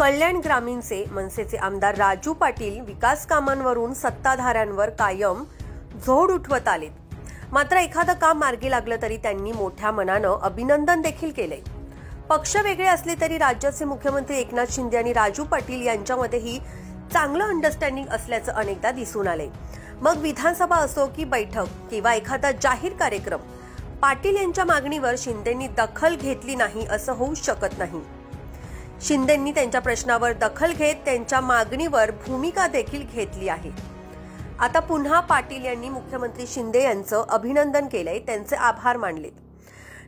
कल्याण ग्रामीणचे मनसेचे आमदार राजू पाटील विकास कामांवरून सत्ताधाऱ्यांवर कायम झोड उठवत आलेत. मात्र एखादं काम मार्गी लागलं तरी त्यांनी मोठ्या मनानं अभिनंदन देखील केले. पक्ष वेगळे असले तरी राज्याचे मुख्यमंत्री एकनाथ शिंदे आणि राजू पाटील यांच्यामध्येही चांगलं अंडरस्टँडिंग असल्याचं अनेकदा दिसून आले. मग विधानसभा असो की बैठक किंवा एखादा जाहीर कार्यक्रम, पाटील यांच्या मागणीवर शिंदेंनी दखल घेतली नाही असं होऊ शकत नाही. शिंदेंनी त्यांच्या प्रश्नावर दखल घेत त्यांच्या मागणीवर भूमिका देखील घेतली आहे. आता पुन्हा पाटील यांनी मुख्यमंत्री शिंदे यांचं अभिनंदन केलंय, त्यांचे आभार मानलेत.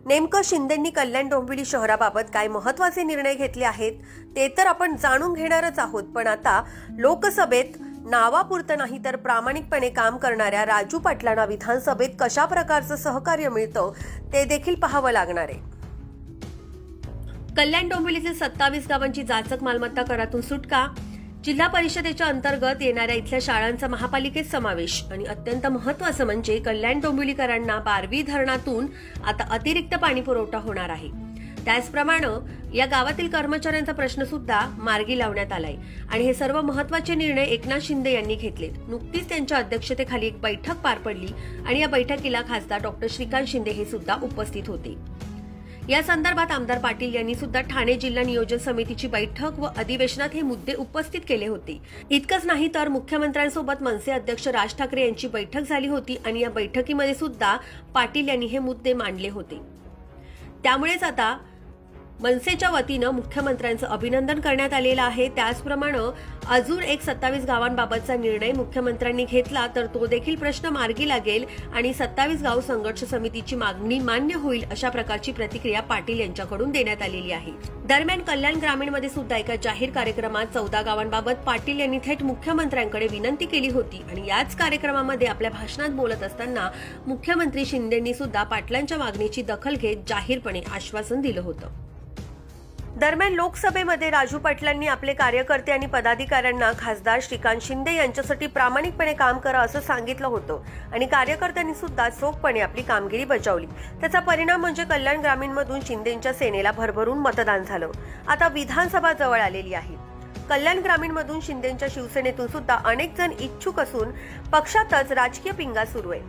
नेमकं शिंदेंनी कल्याण डोंबिवली शहराबाबत काय महत्त्वाचे निर्णय घेतले आहेत ते तर आपण जाणून घेणारच आहोत. पण आता लोकसभेत नावापुरतं नाही तर प्रामाणिकपणे काम करणाऱ्या राजू पाटलांना विधानसभेत कशा प्रकारचं सहकार्य मिळतं ते देखील पाहावं लागणार आहे. कल्याण डोंबिवलीतील 27 गावांची जाचक मालमत्ता करातून सुटका, जिल्हा परिषदेच्या अंतर्गत येणाऱ्या इथल्या शाळांचा महापालिकेत समावेश आणि अत्यंत महत्त्वाचं म्हणजे कल्याण डोंबिवलीकरांना बारवी धरणातून आता अतिरिक्त पाणी पुरवठा होणार आहे. त्याचप्रमाणे या गावातील कर्मचाऱ्यांचा प्रश्न सुद्धा मार्गी लावण्यात आलाय आणि हे सर्व महत्त्वाचे निर्णय एकनाथ शिंदे यांनी घेतलेत. नुकतीच त्यांच्या अध्यक्षतेखाली एक बैठक पार पडली आणि या बैठकीला खासदार डॉक्टर श्रीकांत शिंदे हे सुद्धा उपस्थित होते. या संदर्भात आमदार पाटील यांनी सुद्धा ठाणे जिल्हा नियोजन समितीची बैठक व अधिवेशनात हे मुद्दे उपस्थित केले होते. इतकंच नाही तर मुख्यमंत्र्यांसोबत मनसे अध्यक्ष राज ठाकरे यांची बैठक झाली होती आणि या बैठकीमध्ये सुद्धा पाटील यांनी हे मुद्दे मांडले होते. त्यामुळेच आता मनसेच्या वतीनं मुख्यमंत्र्यांचं अभिनंदन करण्यात आलेलं आहे. त्याचप्रमाणे अजून एक 27 गावांबाबतचा निर्णय मुख्यमंत्र्यांनी घेतला तर तो देखील प्रश्न मार्गी लागेल आणि 27 गाव संघर्ष समितीची मागणी मान्य होईल, अशा प्रकारची प्रतिक्रिया पाटील यांच्याकडून देण्यात आलेली आहे. दरम्यान कल्याण ग्रामीणमध्ये सुद्धा एका जाहीर कार्यक्रमात 14 गावांबाबत पाटील यांनी थेट मुख्यमंत्र्यांकडे विनंती केली होती आणि याच कार्यक्रमामध्ये आपल्या भाषणात बोलत असताना मुख्यमंत्री शिंदेंनी सुद्धा पाटलांच्या मागणीची दखल घेत जाहीरपणे आश्वासन दिलं होतं. दरम्यान लोकसभेमध्ये राजू पाटलांनी आपले कार्यकर्ते आणि पदाधिकाऱ्यांना खासदार श्रीकांत शिंदे यांच्यासाठी प्रामाणिकपणे काम करा असं सांगितलं होतं आणि कार्यकर्त्यांनी सुद्धा चोखपणे आपली कामगिरी बजावली. त्याचा परिणाम म्हणजे कल्याण ग्रामीणमधून शिंदेंच्या सेनेला भरभरून मतदान झालं. आता विधानसभा जवळ आलेली आहे. कल्याण ग्रामीणमधून शिंदेंच्या शिवसेनेतून सुद्धा अनेक जण इच्छुक असून पक्षातच राजकीय पिंगा सुरू आहे.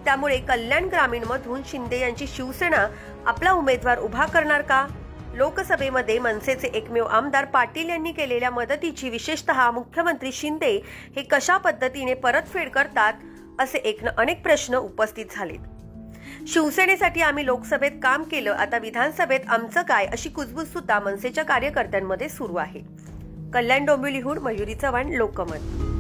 त्यामुळे कल्याण ग्रामीणमधून शिंदे यांची शिवसेना आपला उमेदवार उभा करणार का? लोकसभेमध्ये मनसेचे एकमेव आमदार पाटील यांनी केलेल्या मदतीची विशेषतः मुख्यमंत्री शिंदे हे कशा पद्धतीने परतफेड करतात असे अनेक प्रश्न उपस्थित झालेत. शिवसेनेसाठी आम्ही लोकसभेत काम केलं, आता विधानसभेत आमचं काय, अशी कुजबूज सुद्धा मनसेच्या कार्यकर्त्यांमध्ये सुरू आहे. कल्याण डोंबिवलीहून मयुरी चव्हाण, लोकमत.